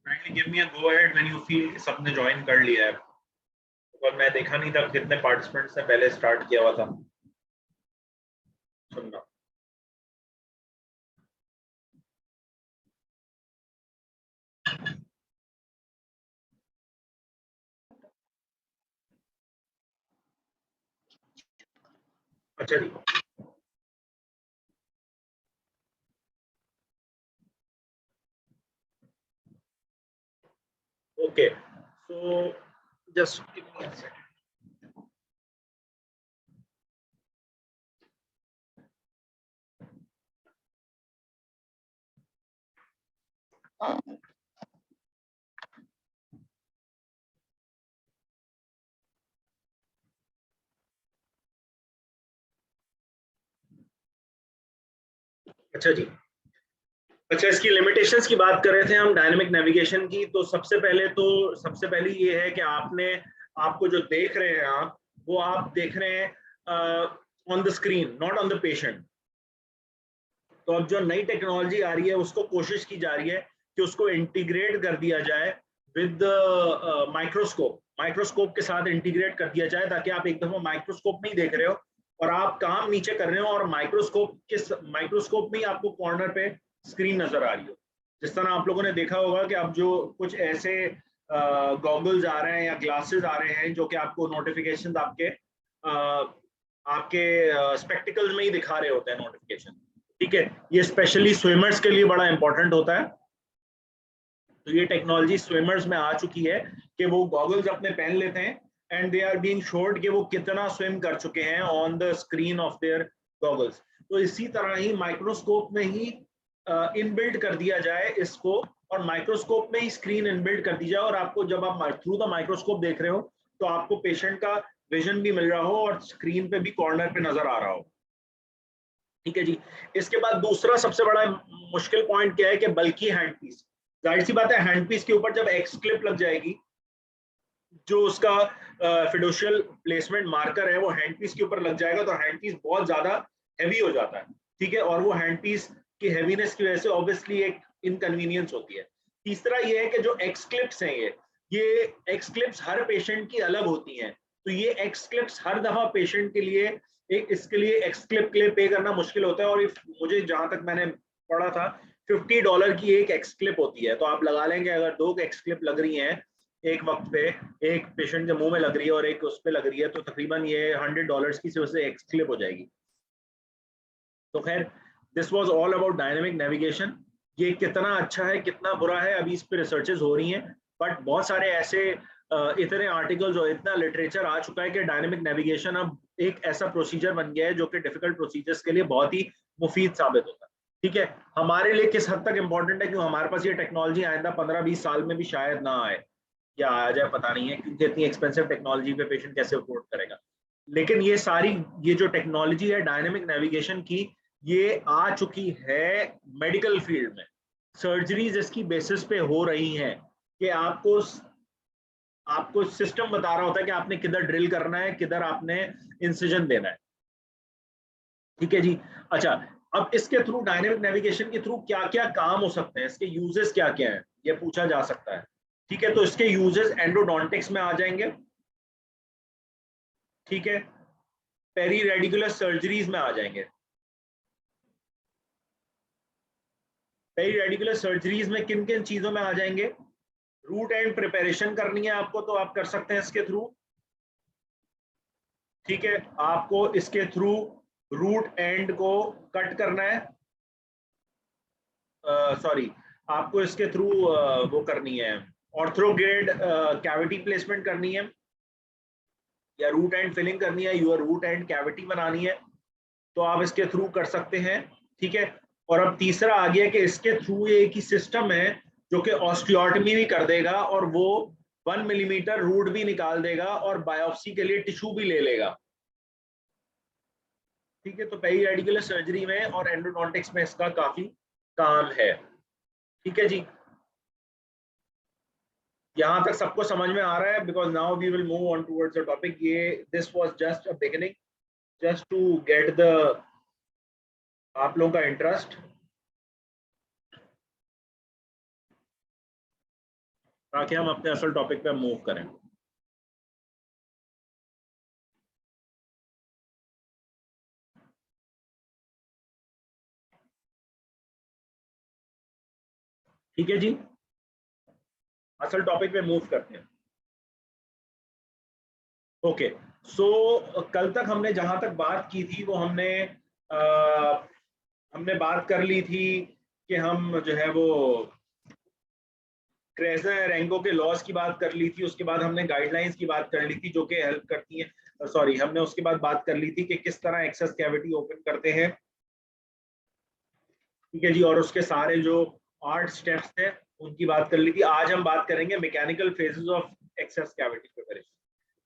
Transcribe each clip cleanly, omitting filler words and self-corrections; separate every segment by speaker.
Speaker 1: Kindly give me a go ahead when you feel सबने join कर लिया है, और मैं देखा नहीं था कितने पार्टिसिपेंट्स ने पहले स्टार्ट किया हुआ था सुनना। अच्छा जी, okay, so just give me a second. अच्छा जी, अच्छा, इसकी लिमिटेशंस की बात कर रहे थे हम डायनेमिक नेविगेशन की। तो सबसे पहली ये है कि आपको जो देख रहे हैं आप, वो आप देख रहे हैं on the screen, not on the patient. तो अब जो नई टेक्नोलॉजी आ रही है उसको कोशिश की जा रही है कि उसको इंटीग्रेट कर दिया जाए विद माइक्रोस्कोप, माइक्रोस्कोप के साथ इंटीग्रेट कर दिया जाए, ताकि आप एक दफा माइक्रोस्कोप में ही देख रहे हो और आप काम नीचे कर रहे हो, और माइक्रोस्कोप में ही आपको कॉर्नर पे स्क्रीन नजर आ रही हो। जिस तरह आप लोगों ने देखा होगा कि अब जो कुछ ऐसे गॉगल्स आ रहे हैं या ग्लासेस आ रहे हैं जो कि आपको नोटिफिकेशन आपके स्पेक्टिकल्स में ही दिखा रहे होते हैं नोटिफिकेशन। ठीक है, ये स्पेशली स्विमर्स के लिए बड़ा इंपॉर्टेंट होता है। तो ये टेक्नोलॉजी स्विमर्स में आ चुकी है कि वो गॉगल्स अपने पहन लेते हैं and they are being showed कि वो कितना स्विम कर चुके हैं on the screen of their goggles. तो इसी तरह ही माइक्रोस्कोप में ही इनबिल्ट कर दिया जाए इसको, और माइक्रोस्कोप में ही स्क्रीन इनबिल्ट कर दी जाए, और आपको जब आप थ्रू द माइक्रोस्कोप देख रहे हो तो आपको पेशेंट का विजन भी मिल रहा हो और स्क्रीन पे भी कॉर्नर पे नजर आ रहा हो। ठीक है जी। इसके बाद दूसरा सबसे बड़ा मुश्किल पॉइंट क्या है कि बल्कि हैंड पीस, जाहिर सी बात है हैंड पीस के ऊपर जब एक्स क्लिप लग जाएगी, जो उसका फिडोशियल प्लेसमेंट मार्कर है वो हैंड पीस के ऊपर लग जाएगा, तो हैंड पीस बहुत ज्यादा हैवी हो जाता है। ठीक है, और वो हैंड पीस की हैवीनेस की वजह से ऑब्वियसली एक इनकन्वीनियंस होती है। तीसरा ये है कि जो एक्स क्लिप्स हैं, ये एक्स क्लिप्स हर पेशेंट की अलग होती हैं। तो ये एक्स क्लिप्स हर दफा पेशेंट के लिए इसके लिए एक्स क्लिप के लिए पे करना मुश्किल होता है। और मुझे जहां तक मैंने पढ़ा था, $50 की एक एक्स क्लिप होती है। तो आप लगा लेंगे अगर 2 एक्स क्लिप लग रही हैं एक वक्त पे, एक पेशेंट के मुंह में लग रही है और एक उस पे लग रही है, तो तकरीबन ये $100 की सिर्फ से एक्स क्लिप हो जाएगी। तो खैर, this was all about dynamic navigation. ये कितना अच्छा है कितना बुरा है अभी इस पे रिसर्चेस हो रही हैं, बट बहुत सारे ऐसे इतने आर्टिकल्स और इतना लिटरेचर आ चुका है कि डायनेमिक नेविगेशन अब एक ऐसा प्रोसीजर बन गया है जो कि डिफिकल्ट प्रोसीजर्स के लिए बहुत ही मुफीद साबित होता है। ठीक है, हमारे लिए किस हद तक इंपॉर्टेंट है, क्योंकि हमारे पास ये टेक्नोलॉजी आइंदा 15-20 साल में भी शायद ना आए, या आ जाए पता नहीं है, क्योंकि इतनी एक्सपेंसिव टेक्नोलॉजी पे पेशेंट कैसे अफोर्ड करेगा। लेकिन ये जो टेक्नोलॉजी है डायनेमिक नेविगेशन की, ये आ चुकी है मेडिकल फील्ड में। सर्जरीज इसकी बेसिस पे हो रही हैं कि आपको सिस्टम बता रहा होता है कि आपने किधर ड्रिल करना है, किधर आपने इंसिजन देना है। ठीक है जी। अच्छा, अब इसके थ्रू डायनेमिक नेविगेशन के थ्रू क्या क्या काम हो सकते हैं, इसके यूजेस क्या क्या हैं, ये पूछा जा सकता है। ठीक है, तो इसके यूजेस एंडोडोंटिक्स में आ जाएंगे। ठीक है, पेरी रेडिकुलर सर्जरीज में आ जाएंगे। पेरी रेडिकुलर सर्जरीज में किन किन चीजों में आ जाएंगे? रूट एंड प्रिपरेशन करनी है आपको तो आप कर सकते हैं इसके थ्रू। ठीक है, आपको इसके थ्रू रूट एंड को कट करना है, सॉरी, आपको इसके थ्रू वो करनी है, ऑर्थोग्रेड कैविटी प्लेसमेंट करनी है, या रूट एंड फिलिंग करनी है, या रूट एंड कैविटी बनानी है, तो आप इसके थ्रू कर सकते हैं। ठीक है, और अब तीसरा आ गया कि इसके थ्रू एक ही सिस्टम है जो कि ऑस्टियोटमी भी कर देगा, और वो 1 मिलीमीटर रूट भी निकाल देगा और बायोप्सी के लिए टिश्यू भी ले लेगा। ठीक है, तो पेरी रेडिकुलर सर्जरी में और एंडोडोंटिक्स में इसका काफी काम है। ठीक है जी, यहाँ तक सबको समझ में आ रहा है? Because now we will move on towards the topic. ये this was just a beginning, just to get the आप लोगों का इंटरेस्ट। ताकि हम अपने असल टॉपिक पे मूव करें। ठीक है जी, असल टॉपिक पे मूव करते हैं। ओके, सो कल तक हमने जहां तक बात की थी वो हमने बात कर ली थी कि हम जो है वो क्रेजर रेंगो के लॉज की बात कर ली थी। उसके बाद हमने गाइडलाइंस की बात कर ली थी जो कि हेल्प करती हैं। सॉरी, हमने उसके बाद बात कर ली थी कि किस तरह एक्सेस कैविटी ओपन करते हैं। ठीक है जी, और उसके सारे जो 8 स्टेप्स थे उनकी बात कर ली थी। आज हम बात करेंगे mechanical phases of access cavity preparation.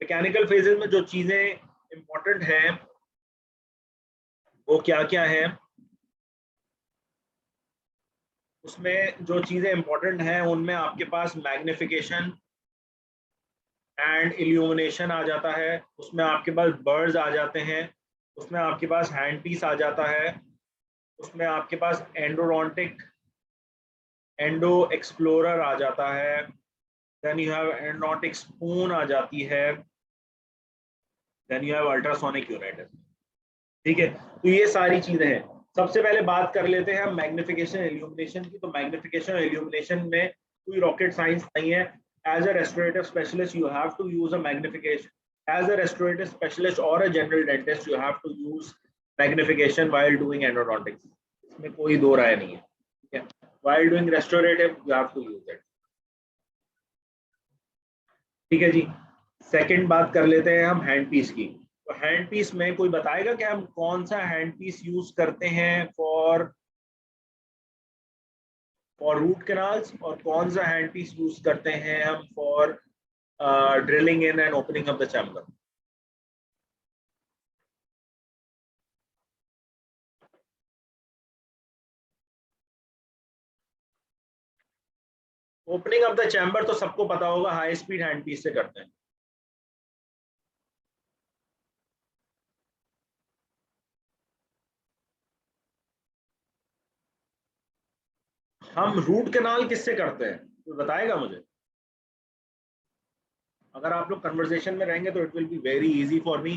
Speaker 1: Mechanical phases में जो चीजें इंपॉर्टेंट हैं वो क्या क्या है, उसमें जो चीजें इंपॉर्टेंट हैं उनमें आपके पास मैग्निफिकेशन एंड इल्यूमिनेशन आ जाता है, उसमें आपके पास बर्ड्स आ जाते हैं, उसमें आपके पास हैंड पीस आ जाता है, उसमें आपके पास एंडो एक्सप्लोरर आ जाता है, then you have endodontic spoon आ जाती है, then you have ultrasonic unit. ठीक है, तो ये सारी चीजें हैं। सबसे पहले बात कर लेते हैं हम मैग्निफिकेशन इल्यूमिनेशन की। तो मैग्निफिकेशन इल्यूमिनेशन में कोई रॉकेट साइंस नहीं है। As a restorative specialist you have to use a magnification. As a restorative specialist और a general dentist you have to use magnification while doing endodontics. इसमें कोई दो राय नहीं है। ठीक है, while doing restorative you have to use it. ठीक है जी, सेकंड बात कर लेते हैं हम हैंड पीस की। तो हैंड पीस में कोई बताएगा कि हम कौन सा हैंड पीस यूज करते हैं फॉर रूट कैनाल्स, और कौन सा हैंड पीस यूज करते हैं हम for drilling in and opening of the chamber. Opening of the chamber तो सबको पता होगा, हाई स्पीड हैंड पीस से करते हैं। हम रूट कैनाल किससे करते हैं, कोई बताएगा मुझे? अगर आप लोग कन्वर्सेशन में रहेंगे तो it will be very easy for me.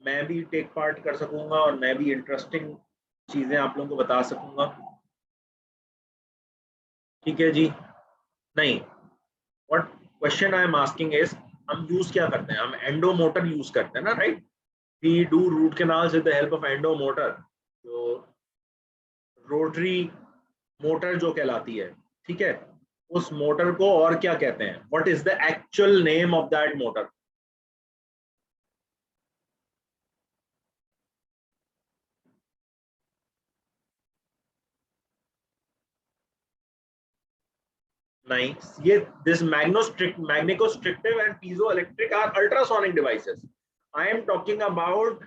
Speaker 1: मैं भी टेक पार्ट कर सकूंगा और मैं भी इंटरेस्टिंग चीजें आप लोगों को बता सकूंगा। ठीक है जी, नहीं, what question I am asking is, हम यूज क्या करते हैं? हम एंडो मोटर यूज करते हैं ना, right? We do root canals with the help of endo motor, जो रोटरी मोटर जो कहलाती है। ठीक है, उस मोटर को और क्या कहते हैं? What is the actual name of that motor? नहीं, ये this magnetostrictive and piezoelectric are ultrasonic devices. I am talking about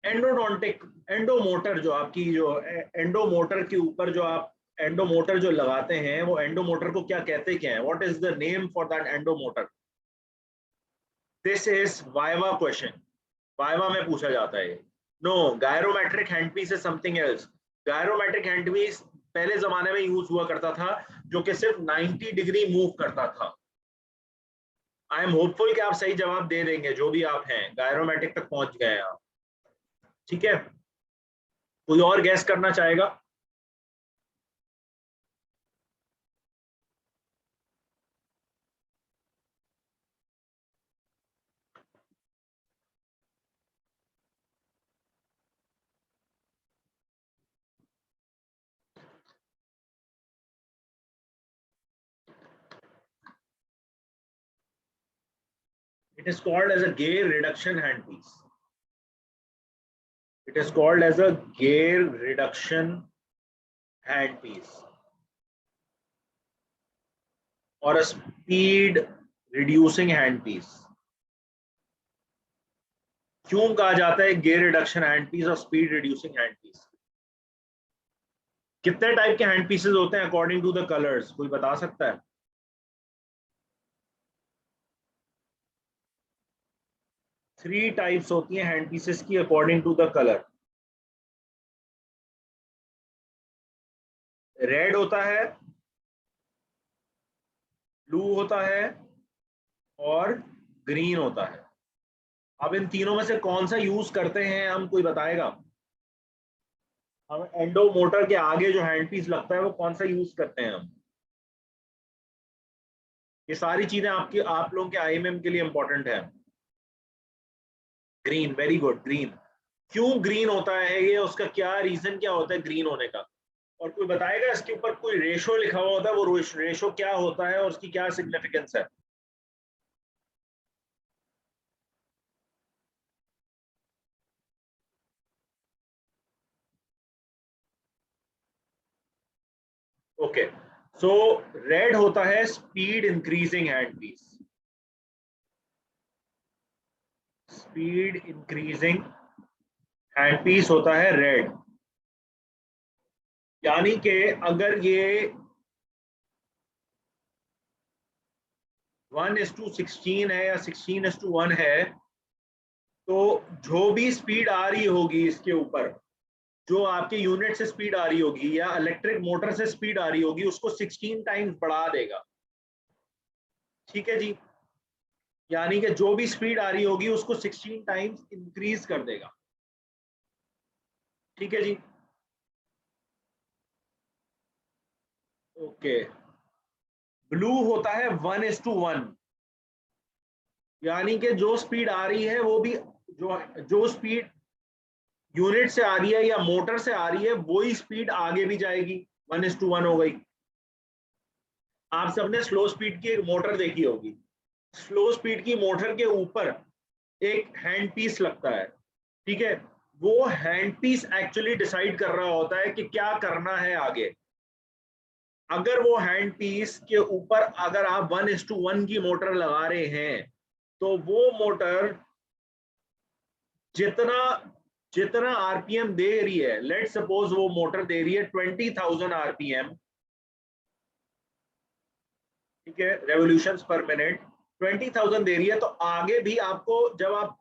Speaker 1: endodontic. Endomotor जो आपकी जो एंडोमोटर के ऊपर जो आप एंडोमोटर जो लगाते हैं, वो एंडोमोटर को क्या कहते क्या है? What is the name for that endomotor? This is viva question, viva में पूछा जाता है। No, gyrometric handpiece is something else. Gyrometric handpiece पहले जमाने में यूज हुआ करता था, जो कि सिर्फ 90 डिग्री मूव करता था। आई एम होपफुल कि आप सही जवाब दे देंगे, जो भी आप हैं गायरोमेट्रिक तक पहुंच गए हैं आप। ठीक है, कोई और गैस करना चाहेगा? It is called as a gear reduction handpiece. It is called as a gear reduction handpiece or a speed reducing handpiece. क्यों कहा जाता है gear reduction handpiece और speed reducing handpiece? कितने टाइप के हैंड पीसेस होते हैं अकॉर्डिंग टू द कलर्स, कोई बता सकता है? 3 टाइप्स होती हैं हैंड पीसेस की according to the colour. Red होता है, ब्लू होता है और ग्रीन होता है। अब इन तीनों में से कौन सा यूज करते हैं हम, कोई बताएगा? हम एंडो मोटर के आगे जो हैंड पीस लगता है वो कौन सा यूज करते हैं हम? ये सारी चीजें आपकी आप लोगों के आईएमएम के लिए इंपॉर्टेंट है। Green, very good, green. क्यों ग्रीन होता है ये, उसका क्या रीजन क्या होता है ग्रीन होने का? और कोई बताएगा? इसके ऊपर कोई रेशो लिखा हुआ होता है, वो रेशो क्या होता है और उसकी क्या सिग्निफिकेंस है? ओके, सो रेड होता है speed increasing hand piece. Speed increasing hand piece होता है रेड। यानी कि अगर ये 1:16 है या 16:1 है, तो जो भी स्पीड आ रही होगी इसके ऊपर, जो आपके यूनिट से स्पीड आ रही होगी या इलेक्ट्रिक मोटर से स्पीड आ रही होगी, उसको 16 टाइम्स बढ़ा देगा। ठीक है जी, यानी कि जो भी स्पीड आ रही होगी उसको 16 टाइम्स इंक्रीज कर देगा। ठीक है जी, ओके। ब्लू होता है 1:1, यानी कि जो स्पीड आ रही है वो भी, जो जो स्पीड यूनिट से आ रही है या मोटर से आ रही है वही स्पीड आगे भी जाएगी। 1:1 हो गई। आप सबने स्लो स्पीड की मोटर देखी होगी। स्लो स्पीड की मोटर के ऊपर एक हैंड पीस लगता है। ठीक है, वो हैंड पीस एक्चुअली डिसाइड कर रहा होता है कि क्या करना है आगे। अगर वो हैंड पीस के ऊपर अगर आप 1:1 की मोटर लगा रहे हैं, तो वो मोटर जितना जितना आरपीएम दे रही है, लेट सपोज वो मोटर दे रही है 20,000 आरपीएम। ठीक है, रेवोल्यूशंस पर मिनट 20,000 दे रही है, तो आगे भी आपको जब आप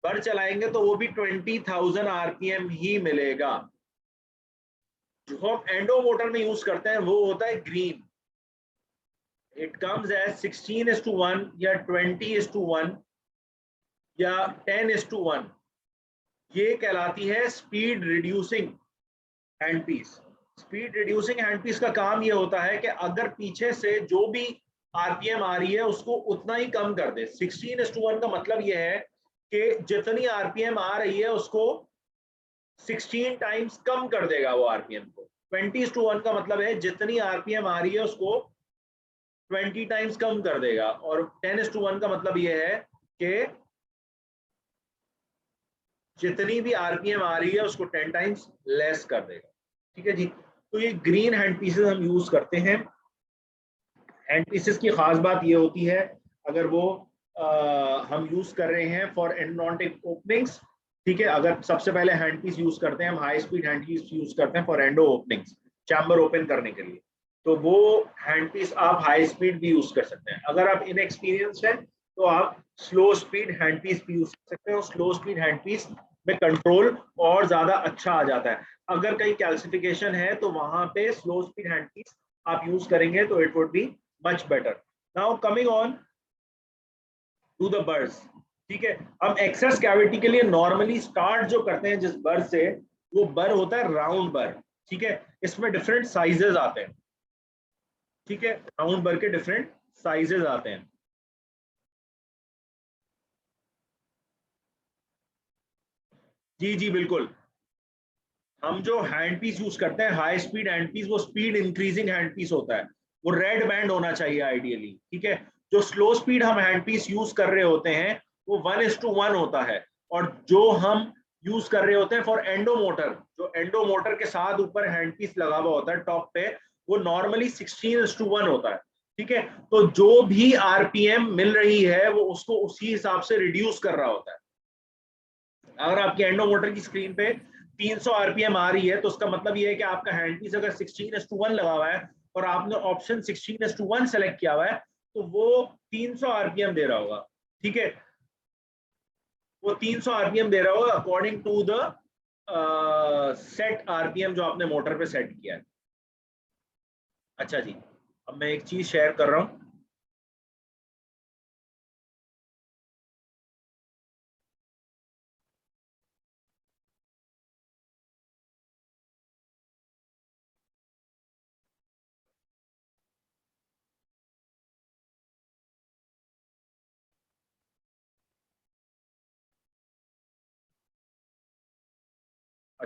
Speaker 1: बढ़ चलाएंगे तो वो भी 20,000 आरपीएम ही मिलेगा। जो हम एंडो मोटर में यूज करते हैं वो होता है ग्रीन। इट कम्स एज 16:1 या 20:1 या 10:1। ये कहलाती है speed reducing hand piece. Speed reducing hand piece का काम ये होता है कि अगर पीछे से जो भी आरपीएम आ रही है उसको उतना ही कम कर दे। 16:1 का मतलब ये है कि जितनी आरपीएम आ रही है उसको 16 टाइम्स कम कर देगा वो आरपीएम को। 20:1 का मतलब है जितनी आरपीएम आ रही है उसको 20 टाइम्स कम कर देगा। और 10:1 का मतलब ये है कि जितनी भी आरपीएम आ रही है उसको 10 टाइम्स लेस कर देगा। ठीक है जी, तो ये ग्रीन हैंड पीसेस हम यूज करते हैं। हैंड पीसेस की खास बात ये होती है, अगर वो हम यूज कर रहे हैं फॉर एंडोडोंटिक ओपनिंग्स। ठीक है, अगर सबसे पहले हैंड पीस यूज करते हैं हम, high speed hand piece use करते हैं for endo openings, chamber open करने के लिए, तो वो हैंड पीस आप हाई स्पीड भी यूज कर सकते हैं। अगर आप इनएक्सपीरियंस हैं तो आप स्लो स्पीड हैंड पीस भी यूज कर सकते हैं, और स्लो स्पीड हैंड पीस में कंट्रोल और ज्यादा अच्छा आ जाता है। अगर कहीं कैल्सिफिकेशन है तो वहां पे स्लो स्पीड हैंड पीस आप यूज करेंगे तो it would be much better. Now coming on to the burs. ठीक है, हम एक्सेस कैविटी के लिए नॉर्मली स्टार्ट जो करते हैं जिस बर से, वो बर होता है राउंड बर। ठीक है, इसमें डिफरेंट साइजेस आते हैं। ठीक है, राउंड बर के डिफरेंट साइजेस आते हैं। जी जी बिल्कुल। हम जो हैंड पीस यूज करते हैं हाई स्पीड हैंड पीस, वो स्पीड इंक्रीजिंग हैंड पीस होता है। वो रेड बैंड होना चाहिए आइडियली। ठीक है, जो स्लो स्पीड हम हैंड पीस यूज कर रहे होते हैं वो 1:1 होता है। और जो हम यूज कर रहे होते हैं फॉर एंडो मोटर, जो एंडो मोटर के साथ ऊपर हैंड पीस लगा हुआ होता है टॉप पे, वो नॉर्मली 16:1 होता है। ठीक है, तो जो भी आरपीएम मिल रही है वो उसको उसी हिसाब से रिड्यूस कर रहा होता है। अगर आपकी एंडो मोटर की स्क्रीन पे 300 आरपीएम आ रही है, तो उसका मतलब ये है कि आपका हैंड पीस अगर 16:1 लगा हुआ है और आपने ऑप्शन 16:1 सेलेक्ट किया हुआ है, तो वो 300 आरपीएम दे रहा होगा। ठीक है, वो 300 आरपीएम दे रहा होगा according to the set RPM जो आपने मोटर पे सेट किया है। अच्छा जी, अब मैं एक चीज शेयर कर रहा हूँ।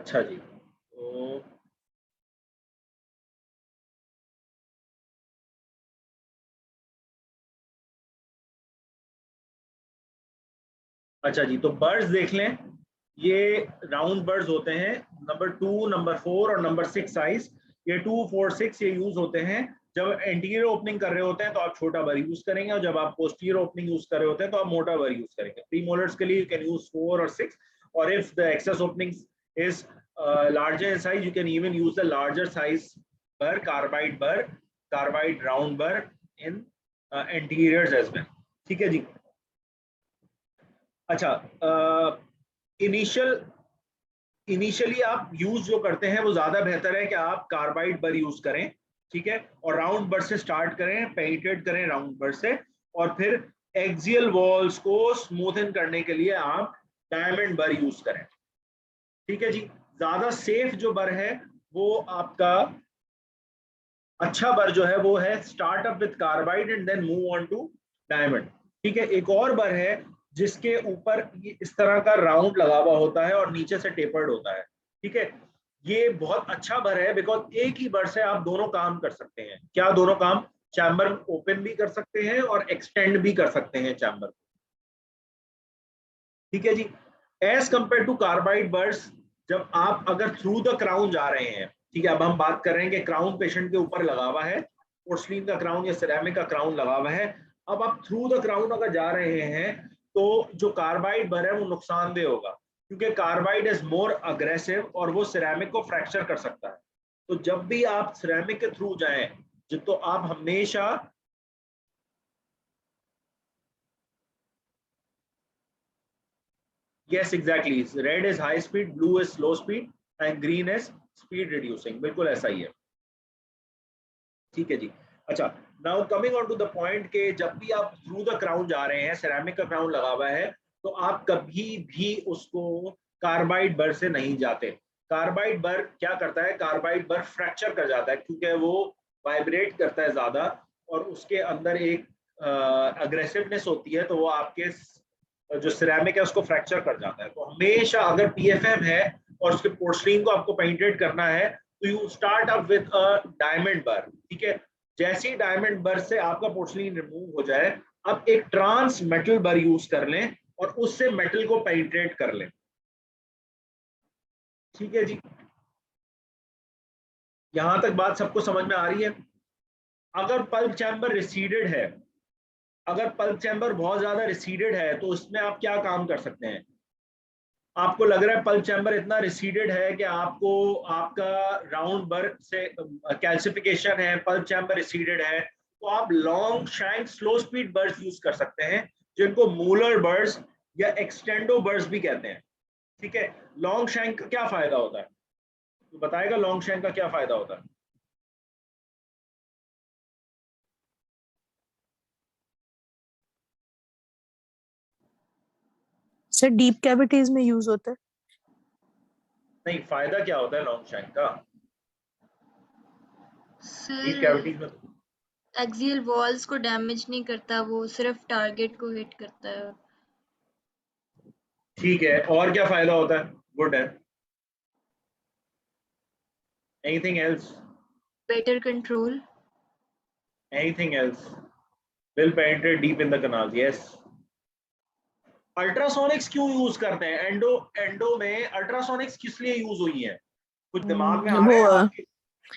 Speaker 1: अच्छा जी, तो अच्छा जी, तो बर्ड्स देख लें, ये राउंड बर्ड्स होते हैं, नंबर 2, नंबर 4 और नंबर 6 साइज। ये 2, 4, 6 ये यूज होते हैं जब एंटीरियर ओपनिंग कर रहे होते हैं तो आप छोटा बर यूज करेंगे, और जब आप पोस्टीरियर ओपनिंग यूज कर रहे होते हैं तो आप मोटा बर यूज करेंगे। प्रीमोलर्स के लिए यू कैन यूज 4 और 6, और if the access opening is larger in size you can even use the larger size bur, carbide round bur in एंटीरियर्स as well. ठीक है जी। अच्छा, इनिशियल इनिशियली आप यूज जो करते हैं वो ज्यादा बेहतर है कि आप कार्बाइड बर यूज करें, ठीक है, और राउंड बर से स्टार्ट करें, पेनिट्रेट करें राउंड बर से, और फिर एक्सियल वॉल्स को स्मूथन करने के लिए आप डायमंड बर यूज करें। ठीक है जी। ज्यादा सेफ जो बर है वो आपका अच्छा बर जो है वो है start up with carbide and then move on to diamond. ठीक है, एक और बर है जिसके ऊपर इस तरह का राउंड लगा हुआ होता है और नीचे से टेपर्ड होता है। ठीक है, ये बहुत अच्छा बर है बिकॉज एक ही बर से आप दोनों काम कर सकते हैं। क्या दोनों काम? चैम्बर ओपन भी कर सकते हैं और एक्सटेंड भी कर सकते हैं चैम्बर। ठीक है जी। As compare to carbide burs, जब आप अगर थ्रू द क्राउन जा रहे हैं, ठीक है, अब हम बात कर रहे हैं कि क्राउन पेशेंट के ऊपर लगा हुआ है, पोर्सलिन का क्राउन या सिरेमिक का क्राउन लगा हुआ है, अब आप थ्रू द क्राउन अगर जा रहे हैं तो जो कार्बाइड बर है वो नुकसानदेह होगा, क्योंकि कार्बाइड इज मोर अग्रेसिव और वो सिरेमिक को फ्रैक्चर कर सकता है। तो जब भी आप सिरेमिक के थ्रू जाएं तो आप हमेशा yes exactly, red is high speed, blue is slow speed and green is speed reducing, बिल्कुल ऐसा ही है। ठीक है जी। अच्छा, now coming on to the point के जब भी आप थ्रू द क्राउन जा रहे हैं, सिरेमिक का क्राउन लगा हुआ है, तो आप कभी भी उसको कार्बाइड बर से नहीं जाते। कार्बाइड बर क्या करता है? कार्बाइड बर फ्रैक्चर कर जाता है क्योंकि वो वाइब्रेट करता है ज्यादा और उसके अंदर एक अग्रेसिवनेस होती है, तो वो आपके जो सिरेमिक है उसको फ्रैक्चर कर जाता है। तो हमेशा अगर पीएफएम है और उसके पोर्सलिन को आपको पेनिट्रेट करना है तो you start up with a diamond बर। ठीक है, जैसे ही डायमंड बर से आपका पोर्सलिन रिमूव हो जाए, अब एक ट्रांस मेटल बर यूज कर लें और उससे मेटल को पेनिट्रेट कर लें। ठीक है जी, यहां तक बात सबको समझ में आ रही है? अगर पल्प चैम्बर रिसीडेड है, अगर पल्प चैम्बर बहुत ज्यादा रिसीडेड है तो उसमें आप क्या काम कर सकते हैं? आपको लग रहा है पल्प चैम्बर इतना रिसीडेड है कि आपको आपका राउंड बर से कैल्सिफिकेशन है, पल्प चैम्बर रिसीडेड है, तो आप long shank slow speed buds used कर सकते हैं, जिनको मूलर बर्ड्स या एक्सटेंडो बर्ड्स भी कहते हैं। ठीक है, लॉन्ग शैंक का क्या फायदा होता है? तो बताएगा लॉन्ग शैंक का क्या फायदा होता है?
Speaker 2: सर डीप कैविटीज में यूज होता है।
Speaker 1: नहीं, फायदा क्या होता है लॉन्ग शैंक का? डीप
Speaker 3: सर
Speaker 1: कैविटीज में
Speaker 3: एक्सियल वॉल्स को डैमेज नहीं करता, वो सिर्फ टारगेट को हिट करता है।
Speaker 1: ठीक है, और क्या फायदा होता है? गुड है। Anything else?
Speaker 3: Better control.
Speaker 1: Anything else? will penetrate deep in the canal, yes। Ultrasonics क्यों यूज करते हैं? एंडो एंडो में अल्ट्रासोनिक्स किस लिए यूज हुई है? कुछ दिमाग में आ रहे
Speaker 2: वो
Speaker 1: हैं आपके?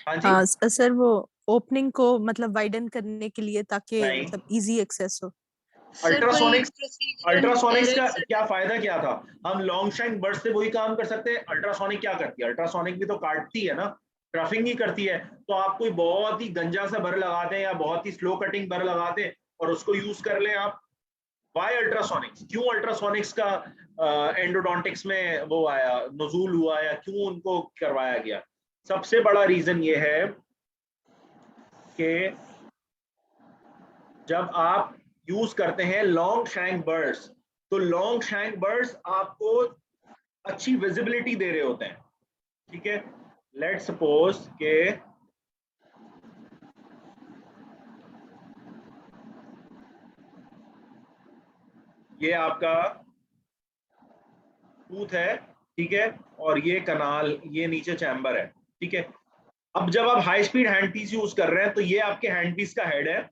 Speaker 1: हाँ जी।
Speaker 2: सर वो ओपनिंग को मतलब वाइडन करने के लिए ताकि
Speaker 1: नहीं,
Speaker 2: मतलब इजी एक्सेस हो।
Speaker 3: सर कोई
Speaker 1: अल्ट्रासोनिक्स,
Speaker 3: प्रोसीजरल
Speaker 1: अल्ट्रासोनिक्स का
Speaker 3: एरर।
Speaker 1: क्या फायदा क्या था? हम लॉन्ग शैंक बर्ड से वही काम कर सकते हैं। अल्ट्रासोनिक क्या करती है? अल्ट्रासोनिक भी तो काटती है ना, ट्रफिंग ही करती है। तो आप कोई बहुत ही गंजा सा बर लगा दें या बहुत ही स्लो कटिंग बर लगा दें और उसको यूज कर लें आप। Why ultrasonics? क्यों अल्ट्रासोनिक्स का एंडोडोंटिक्स में वो आया, नजूल हुआ, या क्यों उनको करवाया गया? सबसे बड़ा रीजन ये है कि जब आप यूज करते हैं लॉन्ग शैंक बर्ड्स, तो लॉन्ग शैंक बर्ड्स आपको अच्छी विजिबिलिटी दे रहे होते हैं। ठीक है, लेट सपोज के ये आपका टूथ है, ठीक है, और ये कनाल, ये नीचे चैम्बर है, ठीक है। अब जब आप high speed hand piece use कर रहे हैं तो ये आपके हैंड पीस का हेड है,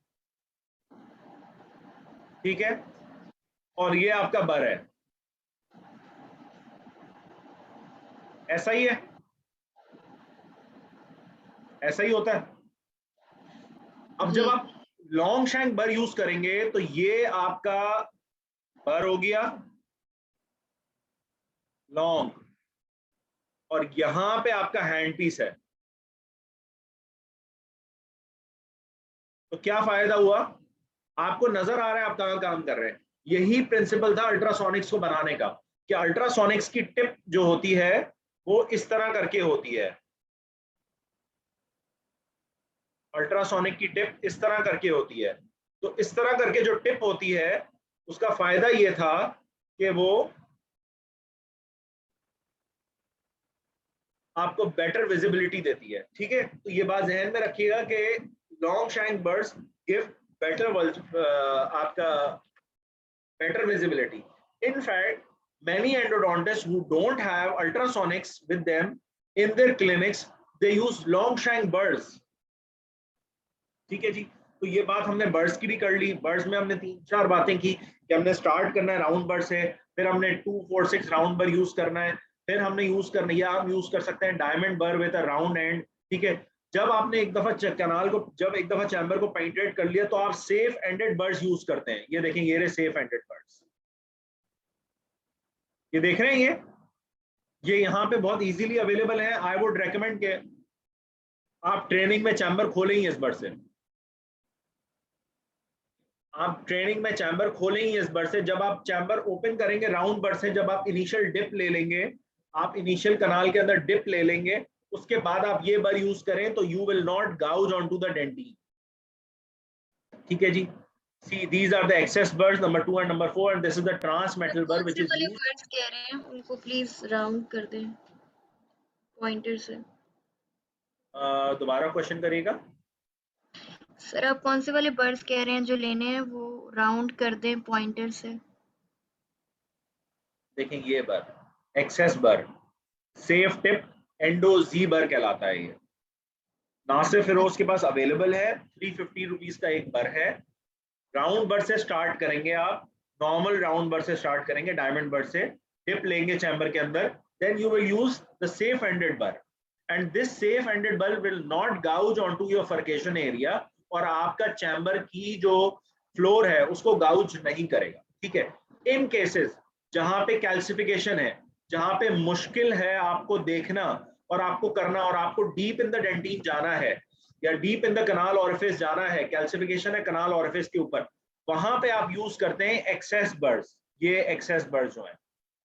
Speaker 1: ठीक है, और ये आपका बर है, ऐसा ही है, ऐसा ही होता है। अब जब
Speaker 3: जी
Speaker 1: आप लॉन्ग शैंक बर यूज करेंगे तो ये आपका बर हो गया लॉन्ग, और यहां पे आपका हैंड पीस है। तो क्या फायदा हुआ, आपको नजर आ रहा है आप कहां काम कर रहे हैं। यही प्रिंसिपल था अल्ट्रासोनिक्स को बनाने का, कि अल्ट्रासोनिक्स की टिप जो होती है वो इस तरह करके होती है, अल्ट्रासोनिक की टिप इस तरह करके होती है। तो इस तरह करके जो टिप होती है उसका फायदा ये था कि वो आपको बेटर विजिबिलिटी देती है, ठीक है। तो ये बात ध्यान में रखिएगा कि long shank birds give better आपका better visibility. In fact, many endodontists who don't have ultrasonics with them in their clinics, they use long shank burrs. ठीक है जी, तो ये बात हमने बर्ड्स की भी कर ली। बर्ड्स में हमने 3-4 बातें की कि हमने स्टार्ट करना है राउंड बर्ड से, फिर हमने 2-4-6 राउंड बर यूज करना है, फिर हमने यूज करना, या हम यूज कर सकते हैं डायमंड बर विद अ राउंड एंड, ठीक है। जब आपने एक दफा कनाल को, जब एक दफा चैम्बर को पेनिट्रेट कर लिया तो आप सेफ एंडेड बर्ड्स यूज करते हैं। ये देखें, ये रहे सेफ एंडेड बर्ड्स, ये देख रहे हैं, ये यहाँ पे बहुत इजीली अवेलेबल है। आई वुड रेकमेंड के आप ट्रेनिंग में चैम्बर खोलें ही इस बर से, आप ट्रेनिंग में चैम्बर खोलें ही इस बर से। जब आप चैम्बर ओपन करेंगे राउंड बर से, जब आप इनिशियल डिप ले लेंगे, आप इनिशियल कनाल के अंदर डिप ले लेंगे, उसके बाद आप ये बर यूज करें तो you will not gouge on to the dentin, ठीक है जी। See, these are the excess burrs, number 2 and number 4, and this is the transmetal burr
Speaker 3: कौन
Speaker 1: which
Speaker 3: से
Speaker 1: is
Speaker 3: वाले
Speaker 1: used.
Speaker 3: वर्ड्स कह रहे हैं उनको प्लीज राउंड कर दें पॉइंटर से।
Speaker 1: दोबारा क्वेश्चन करिएगा।
Speaker 3: सर आप कौन से वाले वर्ड्स कह रहे हैं जो लेने हैं वो राउंड कर दें पॉइंटर से।
Speaker 1: देखें, ये बर एक्सेस बर, सेफ टिप एंडो जी बर कहलाता है। ये नासिर फिरोज के पास अवेलेबल है, 350 रुपीज का एक बर है। राउंड बर से स्टार्ट करेंगे आप, नॉर्मल राउंड बर से स्टार्ट करेंगे, डायमंड बर से टिप लेंगे चैम्बर के अंदर, then you will use the safe ended bur, and this safe ended bur will not gouge on to your furcation area, और आपका चैम्बर की जो फ्लोर है उसको गाउज नहीं करेगा, ठीक है। इन केसेस जहां पे कैल्सिफिकेशन है, जहां पे मुश्किल है आपको देखना और आपको करना, और आपको डीप इन द डेंटिन जाना है या deep in the kanal orifice जाना है, कैल्सिफिकेशन है कनाल ऑरिफिस के ऊपर, वहां पे आप यूज करते हैं एक्सेस बर्ड्स। ये एक्सेस बर्ड्स जो हैं,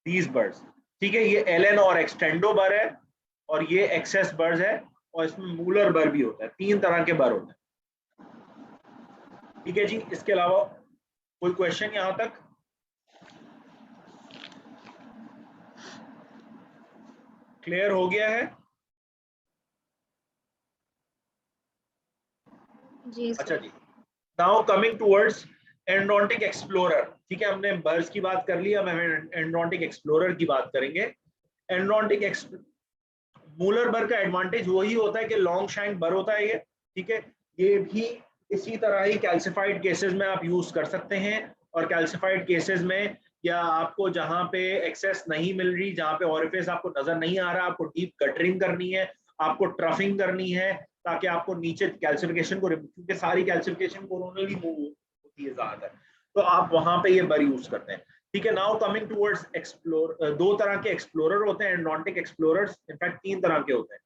Speaker 1: दीज बर्ड्स, ठीक है। ये एलन और एक्सटेंडो बर है, और ये एक्सेस बर्ड्स है, और इसमें मूलर बर भी होता है। 3 तरह के बर होते हैं, ठीक है जी। इसके अलावा कोई क्वेश्चन यहां तक? क्लियर हो गया है?
Speaker 3: जी
Speaker 1: अच्छा
Speaker 3: सर।
Speaker 1: जी, now coming towards endodontic explorer, ठीक है। हमने बर्ड्स की बात कर ली, अब हम एंडोडोंटिक एक्सप्लोरर की बात करेंगे। एंडोडोंटिक मूलर बर का एडवांटेज वही होता है कि लॉन्ग शैंक बर होता है ये, ठीक है। ये भी इसी तरह ही कैल्सिफाइड केसेस में आप यूज कर सकते हैं, और कैल्सिफाइड केसेस में, या आपको जहां पे एक्सेस नहीं मिल रही, जहां पे ओरिफिस आपको नजर नहीं आ रहा, आपको डीप गटरिंग करनी है, आपको ट्रफिंग करनी है, ताकि आपको नीचे कैल्सिफिकेशन को, क्योंकि सारी कैल्सिफिकेशन कोरोनली मूव होती है ज्यादातर, तो आप वहां पे ये बर यूज करते हैं, ठीक है। नाउ कमिंग टुवर्ड्स एक्सप्लोर, 2 तरह के एक्सप्लोरर होते हैं एंडोडोंटिक एक्सप्लोरर्स, इनफैक्ट 3 तरह के होते हैं।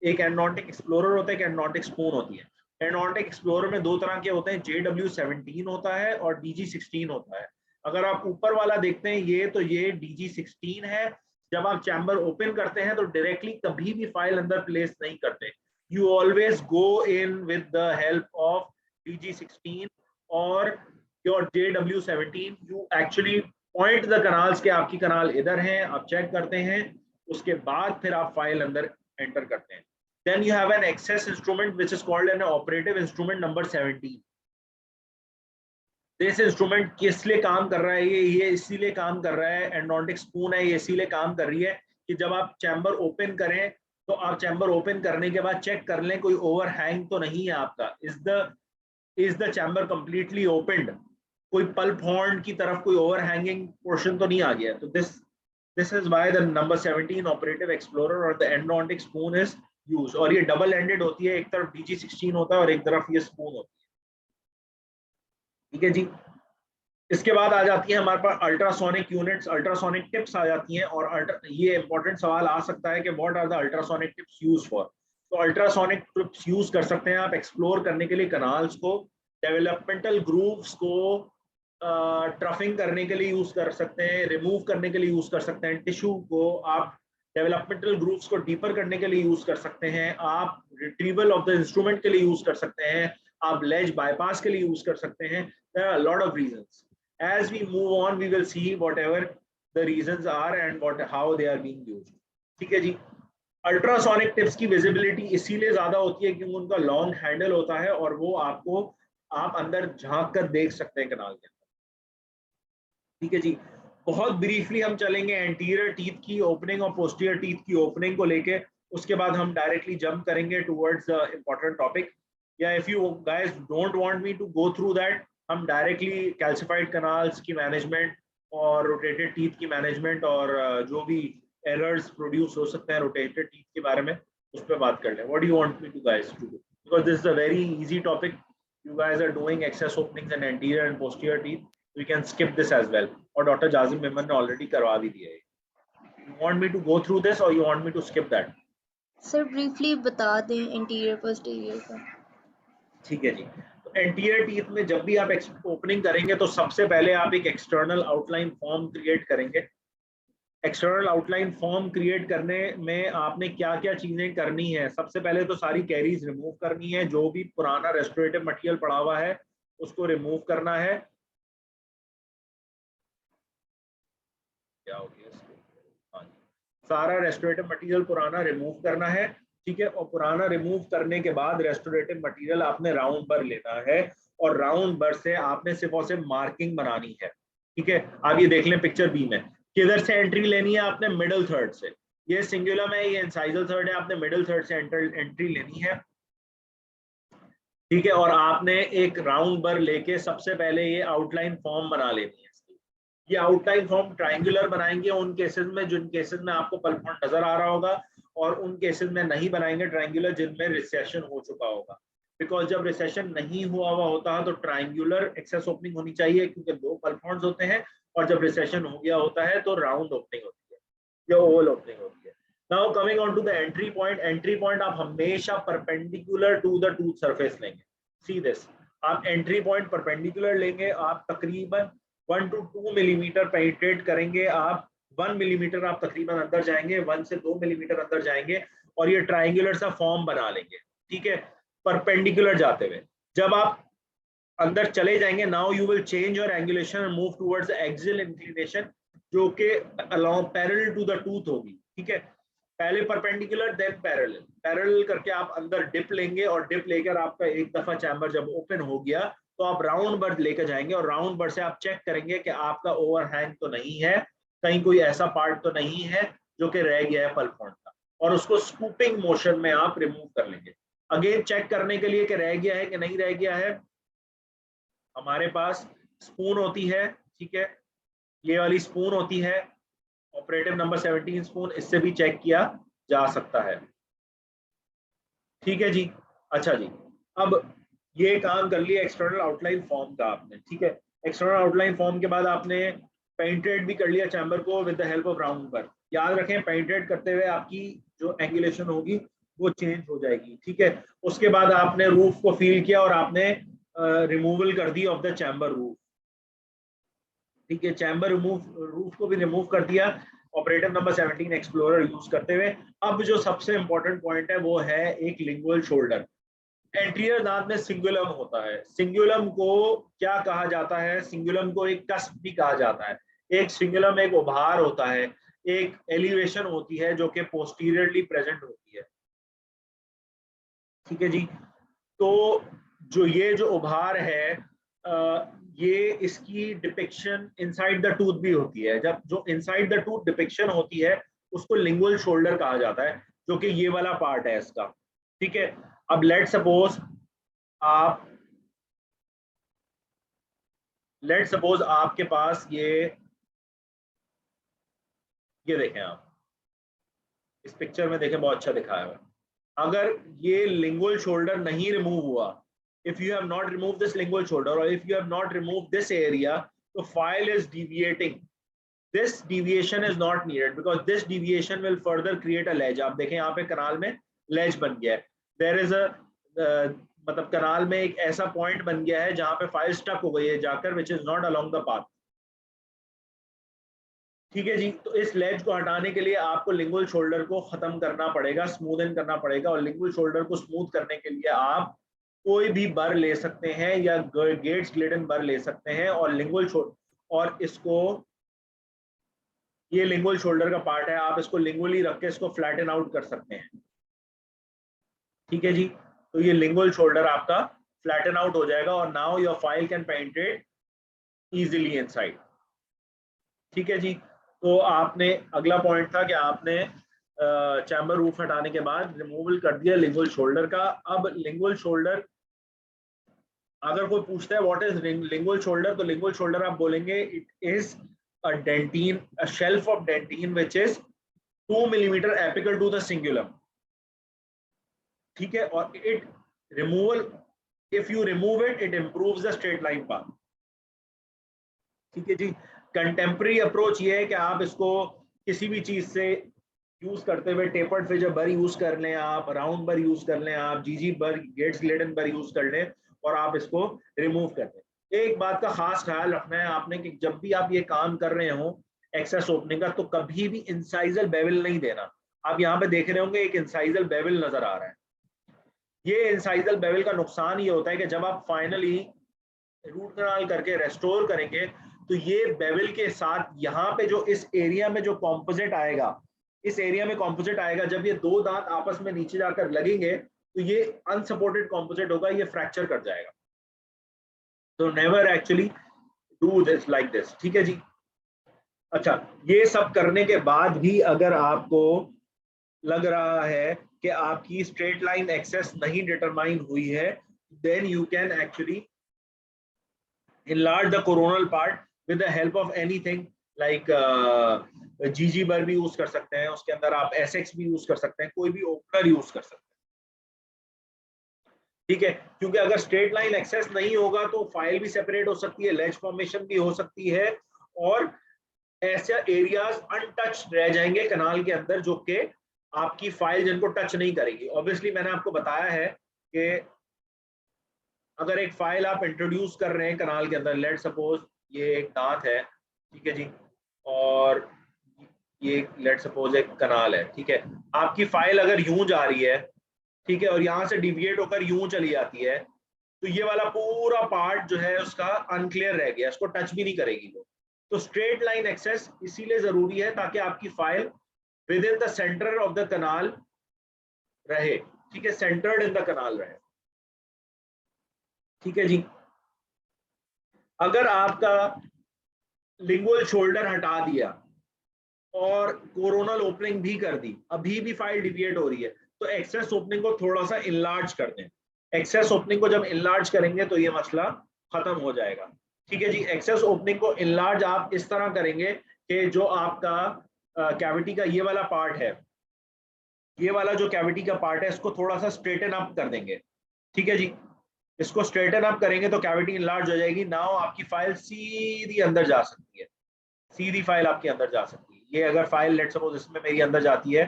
Speaker 1: एक एंडोडोंटिक एक्सप्लोरर होता है, एक एंडोडोंटिक स्पून होती है। एंडोडोंटिक एक्सप्लोरर में 2 तरह के होते हैं, JW17 होता है और DG16 होता है। अगर आप ऊपर वाला देखते हैं ये DG16 है। जब आप चैम्बर ओपन करते हैं तो डायरेक्टली कभी भी फाइल अंदर प्लेस नहीं करते, you always go in with the help of DG16 और your JW17। You actually point the canals के आपकी कनाल इधर हैं, आप चेक करते हैं, उसके बाद फिर आप फाइल अंदर एंटर करते हैं। Then you have an access instrument which is called an operative instrument number 17. This instrument किस लिए काम कर रहा है, ये इसीलिए काम कर रहा है, एंडोडोंटिक स्पून है, ये इसीलिए काम कर रही है कि जब आप चैम्बर ओपन करें तो आप चैम्बर ओपन करने के बाद चेक कर लें कोई ओवरहैंग तो नहीं है आपका, is the chamber completely opened, कोई पल्प हॉर्न की तरफ कोई ओवरहैंगिंग पोर्शन तो नहीं आ गया। तो this is why the number 17 operative explorer और the endodontic spoon is use. और ये डबल एंडेड होती है, एक तरफ DG16 होता है और एक तरफ ये स्पून होती है, ठीक है जी। इसके बाद आ जाती है हमारे पास अल्ट्रासोनिक यूनिट्स, अल्ट्रासोनिक टिप्स आ जाती हैं। और ये इंपॉर्टेंट सवाल आ सकता है कि what are the ultrasonic tips use for. तो अल्ट्रासोनिक टिप्स यूज कर सकते हैं आप एक्सप्लोर करने के लिए कनाल्स को, डेवलपमेंटल ग्रूव्स को ट्रफिंग करने के लिए यूज कर सकते हैं, रिमूव करने के लिए यूज कर सकते हैं, टिश्यू को आप डेवलपमेंटल ग्रूव्स को डीपर करने के लिए यूज कर सकते हैं, आप रिट्रीवल ऑफ द इंस्ट्रूमेंट के लिए यूज कर सकते हैं, आप लेज बाईपास के लिए यूज कर सकते हैं। There are lot of reasons. As we move on, we will see whatever the reasons are and how they are being used. ठीक है जी। अल्ट्रासोनिक टिप्स की विजिबिलिटी इसीलिए ज्यादा होती है क्योंकि उनका लॉन्ग हैंडल होता है और वो आप अंदर झांक कर देख सकते हैं कनाल के अंदर, ठीक है जी। बहुत ब्रीफली हम चलेंगे एंटीरियर टीथ की ओपनिंग और पोस्टीरियर टीथ की ओपनिंग को लेके, उसके बाद हम डायरेक्टली जंप करेंगे टुवर्ड्स द इंपॉर्टेंट टॉपिक। या if you guys don't want me to go through that, हम डायरेक्टली कैल्सिफाइड कनाल्स की मैनेजमेंट और रोटेटेड टीथ की मैनेजमेंट और जो भी एरर्स प्रोड्यूस हो सकते हैं रोटेटेड टीथ के बारे में उस पर बात कर लें। What do you want me to guys to do, because this is a very easy topic. You guys are doing access openings in anterior and posterior teeth, we can skip this as well. और doctor Jazim Memon ने already करवा भी दिया है। You want me to go through this और you want me to skip that?
Speaker 3: Sir briefly बता दें interior posterior का।
Speaker 1: ठीक है जी। एंटीरियर टीथ में जब भी आप ओपनिंग करेंगे तो सबसे पहले आप एक एक्सटर्नल आउटलाइन फॉर्म क्रिएट करेंगे। एक्सटर्नल आउटलाइन फॉर्म क्रिएट करने में आपने क्या क्या चीजें करनी है? सबसे पहले तो सारी कैरीज रिमूव करनी है, जो भी पुराना रेस्टोरेटिव मटेरियल पड़ा हुआ है उसको रिमूव करना है। क्या हो गया इसको? हाँ जी, सारा रेस्टोरेटिव मटेरियल पुराना रिमूव करना है, ठीक है। और पुराना रिमूव करने के बाद रेस्टोरेटिव मटेरियल आपने राउंड बर लेना है और राउंड बर से आपने सिर्फ और सिर्फ मार्किंग बनानी है, ठीक है। आप ये देख लें पिक्चर बी में, किधर से एंट्री लेनी है आपने? मिडिल थर्ड से। ये सिंगुलम है, ये इंसाइजल थर्ड है, आपने मिडिल थर्ड से एंट्री लेनी है, ठीक है। और आपने एक राउंड बर लेके सबसे पहले ये आउटलाइन फॉर्म बना लेनी है। ये आउटलाइन फॉर्म ट्रायंगुलर बनाएंगे उन केसेस में जिन केसेस में आपको पल्प हॉर्न नजर आ रहा होगा, और उन केसेस में नहीं बनाएंगे ट्रायंगुलर जिनमें रिसेशन हो चुका होगा। बिकॉज जब रिसेशन नहीं हुआ होता है तो ट्रायंगुलर एक्सेस ओपनिंग होनी चाहिए क्योंकि दो पल्प हॉर्न्स होते हैं, और जब रिसेशन हो गया होता है तो राउंड ओपनिंग होती है या ओवल ओपनिंग होती है। Now coming on to the entry point. Entry point आप हमेशा perpendicular to the tooth surface लेंगे। सी दिस, आप एंट्री पॉइंट परपेंडिकुलर लेंगे, आप तकरीबन 1 to 2 मिलीमीटर पेनिट्रेट करेंगे, आप 1 मिलीमीटर आप तकरीबन अंदर जाएंगे, 1 से 2 मिलीमीटर अंदर जाएंगे और ये ट्रायंगुलर सा फॉर्म बना लेंगे, ठीक है, परपेंडिकुलर जाते हुए। जब आप अंदर चले जाएंगे, now you will change your angulation and move towards axial inclination, जो कि along parallel to the tooth होगी, ठीक है। पहले परपेंडिकुलर देन पैरेलल, पैरेलल करके आप अंदर डिप लेंगे और डिप लेकर आपका एक दफा चैम्बर जब ओपन हो गया तो आप राउंड बर लेकर जाएंगे और राउंड बर से आप चेक करेंगे कि आपका ओवरहैंग तो नहीं है, कहीं कोई ऐसा पार्ट तो नहीं है जो कि रह गया है पल्प हॉर्न का, और उसको स्कूपिंग मोशन में आप रिमूव कर लेंगे। अगेन चेक करने के लिए कि रह गया है कि नहीं रह गया है, हमारे पास स्पून होती है, ठीक है, ये वाली स्पून होती है, ऑपरेटिव नंबर 17 स्पून, इससे भी चेक किया जा सकता है, ठीक है जी। अच्छा जी, अब ये काम कर लिया एक्सटर्नल आउटलाइन फॉर्म का आपने, ठीक है। एक्सटर्नल आउटलाइन फॉर्म के बाद आपने पेनिट्रेट भी कर लिया चैम्बर को with the help of round बर। याद रखें पेनिट्रेट करते हुए आपकी जो एंगुलेशन होगी वो चेंज हो जाएगी, ठीक है। उसके बाद आपने रूफ को फील किया और आपने रिमूवल कर the of the chamber roof, ठीक है। चैम्बर रूफ को भी रिमूव कर दिया ऑपरेटिव नंबर 17 एक्सप्लोरर यूज करते हुए। अब जो सबसे इंपॉर्टेंट पॉइंट है वो है एक लिंगुअल शोल्डर। एंटीरियर दांत में सिंगुलम होता है। सिंगुलम को क्या कहा जाता है? सिंगुलम को एक कस्प भी कहा जाता है। एक सिंगुलम एक उभार होता है, एक एलिवेशन होती है जो कि पोस्टीरियरली प्रेजेंट होती है, ठीक है जी। तो जो उभार है ये इसकी डिपिक्शन इनसाइड द टूथ भी होती है। जब जो इनसाइड द टूथ डिपिक्शन होती है उसको लिंगुअल शोल्डर कहा जाता है, जो कि ये वाला पार्ट है इसका। ठीक है, अब लेट सपोज आपके पास ये देखें, आप इस पिक्चर में देखें, बहुत अच्छा दिखाया हुआ है। अगर ये लिंगुअल शोल्डर नहीं रिमूव हुआ, if you have not removed this lingual shoulder or if you have not removed this area, the file is deviating. This deviation is not needed because this deviation will further create a ledge. आप देखें यहाँ पे कनाल में ledge बन गया है। There is a मतलब कनाल में एक ऐसा पॉइंट बन गया है जहां पे फाइल स्टक हो गई है जाकर, which is not along the path. ठीक है जी, तो इस लेज को हटाने के लिए आपको लिंगुअल शोल्डर को खत्म करना पड़ेगा, स्मूदन करना पड़ेगा। और लिंगुअल शोल्डर को स्मूथ करने के लिए आप कोई भी बर ले सकते हैं या गेट्स ग्लिडन बर ले सकते हैं और लिंगुअल शोल्डर, और इसको, ये लिंगुअल शोल्डर का पार्ट है, आप इसको लिंगुअली रख के इसको फ्लैटन आउट कर सकते हैं। ठीक है जी, तो ये लिंगुअल शोल्डर आपका फ्लैटन आउट हो जाएगा और now your file can penetrate easily inside. ठीक है जी, तो आपने, अगला पॉइंट था कि आपने चैम्बर रूफ हटाने के बाद रिमूवल कर दिया लिंगुअल शोल्डर का। अब लिंगुअल शोल्डर, अगर कोई पूछता है व्हाट इज लिंगुअल शोल्डर, तो लिंगुअल शोल्डर आप बोलेंगे it is a dentin, a shelf of dentin which is 2 millimetre apical to the cingulum. ठीक है, और it removal, if you remove it, it improves the straight line path. ठीक है जी, contemporary approach ये है कि आप इसको किसी भी चीज से यूज करते हुए, टेपर्ड फिजर बर यूज कर लें, आप राउंड बर यूज कर लें, आप जीजी बर, गेट्स ग्लिडन बर यूज कर लें और आप इसको रिमूव कर दें। एक बात का खास ख्याल रखना है आपने कि जब भी आप ये काम कर रहे हो एक्सेस ओपनिंग का, तो कभी भी इंसाइजल बेवल नहीं देना। आप यहाँ पे देख रहे होंगे एक इंसाइजल बेवल नजर आ रहा है। ये इंसाइजल बेवल का नुकसान ये होता है कि जब आप फाइनली रूट कनाल करके रेस्टोर करेंगे, तो ये बेवल के साथ यहाँ पे जो इस एरिया में जो कॉम्पोजिट आएगा, इस एरिया में कॉम्पोजिट आएगा, जब ये दो दांत आपस में नीचे जाकर लगेंगे तो ये अनसपोर्टेड कॉम्पोजिट होगा, ये फ्रैक्चर कर जाएगा। तो never actually do this like this. ठीक है जी, अच्छा, ये सब करने के बाद भी अगर आपको लग रहा है कि आपकी स्ट्रेट लाइन एक्सेस नहीं डिटरमाइन हुई है, then you can actually enlarge the coronal part with the help of anything like GG bar भी यूज कर सकते हैं, उसके अंदर आप SX भी यूज कर सकते हैं, कोई भी ओपनर यूज कर सकते हैं। ठीक है, क्योंकि अगर स्ट्रेट लाइन एक्सेस नहीं होगा तो फाइल भी सेपरेट हो सकती है, लेज फॉर्मेशन भी हो सकती है और ऐसे एरियाज अनटच्ड रह जाएंगे कनाल के अंदर जो कि आपकी फाइल जिनको टच नहीं करेगी। ऑब्वियसली मैंने आपको बताया है कि अगर एक फाइल आप इंट्रोड्यूस कर रहे हैं कनाल के अंदर, लेट सपोज ये एक दांत है, ठीक है जी, और ये लेट सपोज एक कनाल है। ठीक है, आपकी फाइल अगर यूं जा रही है, ठीक है, और यहाँ से डिविएट होकर यूं चली जाती है, तो ये वाला पूरा पार्ट जो है उसका अनक्लियर रह गया, इसको टच भी नहीं करेगी वो। तो स्ट्रेट लाइन एक्सेस इसीलिए जरूरी है ताकि आपकी file with in the centre of the कनाल रहे। ठीक है, सेंटर्ड इन द कनाल रहे। ठीक है जी, अगर आपका लिंगुअल शोल्डर हटा दिया और कोरोनल ओपनिंग भी कर दी, अभी भी फाइल डिविएट हो रही है, तो एक्सेस ओपनिंग को थोड़ा सा इनलार्ज कर दें। एक्सेस ओपनिंग को जब इनलार्ज करेंगे तो ये मसला खत्म हो जाएगा। ठीक है जी, एक्सेस ओपनिंग को इनलार्ज आप इस तरह करेंगे कि जो आपका कैविटी का ये वाला पार्ट है, ये वाला जो कैविटी का पार्ट है, इसको थोड़ा सा स्ट्रेटन अप कर देंगे। ठीक है जी, इसको स्ट्रेटन अप करेंगे तो कैविटी इनलार्ज हो जाएगी। नाउ आपकी फाइल सीधी अंदर जा सकती है, सीधी फाइल आपके अंदर जा सकती है। ये अगर फाइल लेट सपोज इसमें मेरी अंदर जाती है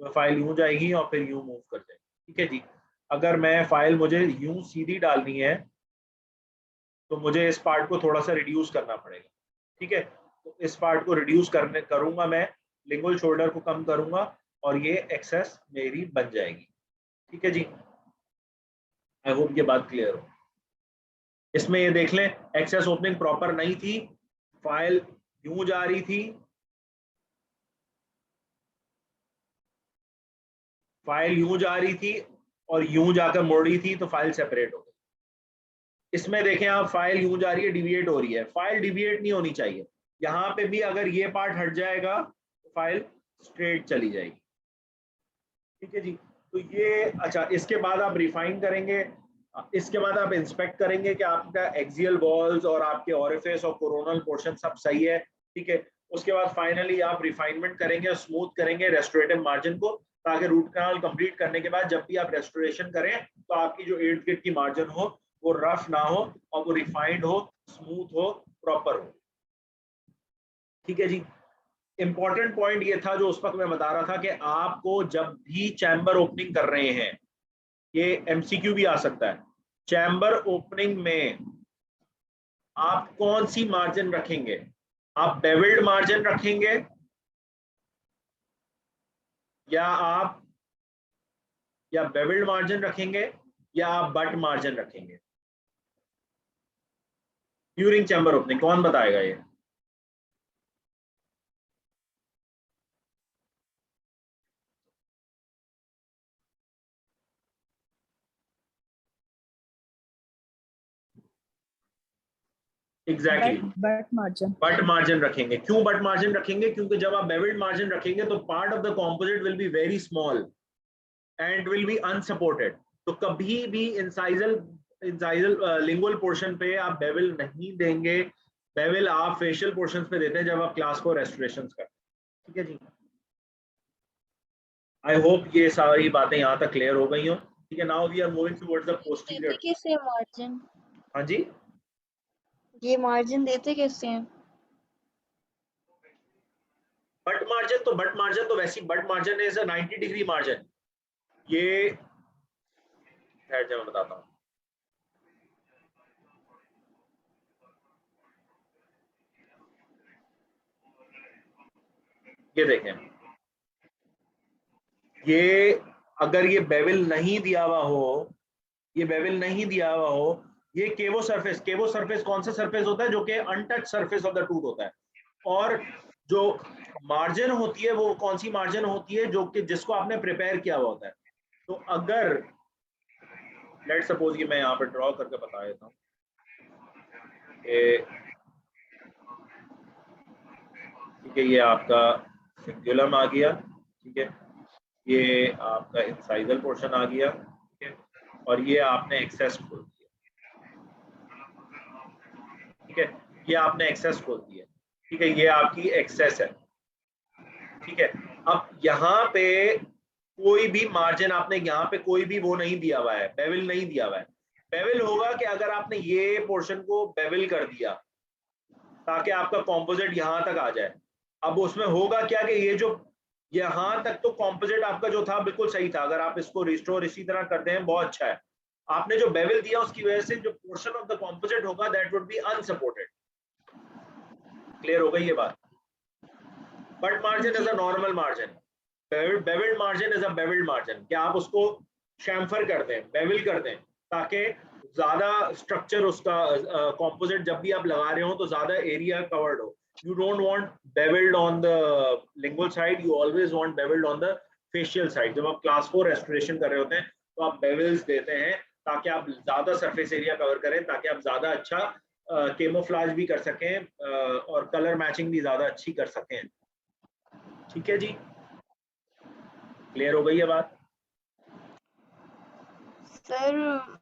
Speaker 1: तो फाइल यूं जाएगी और फिर यूं मूव कर जाएगी। ठीक है जी, अगर मैं फाइल मुझे यूं सीधी डालनी है तो मुझे इस पार्ट को थोड़ा सा रिड्यूस करना पड़ेगा। ठीक है, तो इस पार्ट को रिड्यूस करूंगा मैं, लिंगुअल शोल्डर को कम करूंगा और ये एक्सेस मेरी बन जाएगी। ठीक है जी, आई होप ये बात क्लियर हो। इसमें ये देख लें, एक्सेस ओपनिंग प्रॉपर नहीं थी, फाइल यूं जा रही थी, फाइल यूं जा रही थी और यूं जाकर मुड़ रही थी, तो फाइल सेपरेट हो गई। इसमें देखें आप, फाइल यूं जा रही है, डिविएट हो रही है, फाइल डिविएट नहीं होनी चाहिए। यहाँ पे भी अगर ये पार्ट हट जाएगा तो फाइल स्ट्रेट चली जाएगी। ठीक है जी। तो ये अच्छा, इसके बाद आप रिफाइन करेंगे, इसके बाद आप इंस्पेक्ट करेंगे कि आपका एक्सियल वॉल्स और आपके ओरिफिस और कोरोनल पोर्शन सब सही है। ठीक है। उसके बाद फाइनली आप रिफाइनमेंट करेंगे और स्मूथ करेंगे रेस्टोरेटिव मार्जिन को, ताकि रूट कैनाल कंप्लीट करने के बाद जब भी आप रेस्टोरेशन करें तो आपकी जो इर्द गिर्द की मार्जिन हो वो रफ ना हो और वो रिफाइंड हो, स्मूथ हो, प्रॉपर हो। ठीक है जी। इंपॉर्टेंट पॉइंट ये था जो उस वक्त मैं बता रहा था कि आपको जब भी चैम्बर ओपनिंग कर रहे हैं, ये एमसीक्यू भी आ सकता है, चैम्बर ओपनिंग में आप कौन सी मार्जिन रखेंगे? आप बेविल्ड मार्जिन रखेंगे या बेविल्ड मार्जिन रखेंगे या आप बट मार्जिन रखेंगे ड्यूरिंग चैम्बर ओपनिंग? कौन बताएगा ये? Exactly
Speaker 2: but margin.
Speaker 1: But margin रखेंगे। क्यों बट मार्जिन रखेंगे? क्योंकि जब आप बेविल्ड मार्जिन रखेंगे तो part of the composite will be very small and will be unsupported. तो कभी भी इंसाइजल लिंगुअल पोर्शन पे आप बेविल नहीं देंगे। बेविल आप फेशियल पोर्शंस पे देते हैं जब आप क्लास 4 रेस्टोरेशंस करते हैं। ठीक है जी। आई होप ये सारी बातें यहाँ तक क्लियर हो गई हो। ठीक है। Now we are moving towards the posterior.
Speaker 3: देते कैसे मार्जिन?
Speaker 1: हाँ जी।
Speaker 3: ये मार्जिन देते कैसे हैं?
Speaker 1: बट मार्जिन तो वैसी but margin is a 90 degree margin. ये खैर जब मैं बताता हूँ। ये देखें, ये अगर ये बेविल नहीं दिया हुआ हो, ये बेविल नहीं दिया हुआ हो, ये केवो सरफेस कौन सा सरफेस होता है? जो कि untouch surface of the tooth होता है। और जो मार्जिन होती है वो कौन सी मार्जिन होती है? जो कि जिसको आपने प्रिपेयर किया हुआ होता है। तो अगर लेट सपोज ये मैं यहाँ पे ड्रॉ करके बता देता हूँ, ठीक है, ये आपका सिंगुलम आ गया। ठीक है। ये आपका इंसाइजल पोर्शन आ गया। ठीक है। और ये आपने एक्सेस खोल दिया। ठीक है। ये आपने एक्सेस खोल दिया। ठीक है। ये आपकी एक्सेस है। ठीक है। अब यहाँ पे कोई भी मार्जिन आपने यहाँ पे कोई भी वो नहीं दिया हुआ है, बेविल नहीं दिया हुआ है। बेविल होगा कि अगर आपने ये पोर्शन को बेविल कर दिया ताकि आपका कॉम्पोजिट यहाँ तक आ जाए। अब उसमें होगा क्या कि ये जो यहाँ तक तो कॉम्पोजिट आपका जो था बिल्कुल सही था। अगर आप इसको रिस्टोर इसी तरह करते हैं बहुत अच्छा है। आपने जो बेविल दिया उसकी वजह से जो पोर्शन ऑफ द कॉम्पोजिट होगा that would be unsupported. Clear हो गई ये बात? But margin is a normal margin, bevelled margin is a bevelled margin. क्या आप उसको शैम्फर कर दें, बेविल कर दें, ताकि ज्यादा स्ट्रक्चर उसका कॉम्पोजिट जब भी आप लगा रहे हो तो ज्यादा एरिया कवर्ड हो। You don't want beveled on the lingual side, you always want beveled on the facial side. जब आप क्लास 4 रेस्टोरेशन कर रहे होते हैं तो आप बेवल्स देते हैं ताकि आप ज्यादा सरफेस एरिया कवर करें, ताकि आप ज्यादा अच्छा केमोफ्लाज भी कर सकें और कलर मैचिंग भी ज्यादा अच्छी कर सकें। ठीक है जी। क्लियर हो गई है बात?
Speaker 3: सर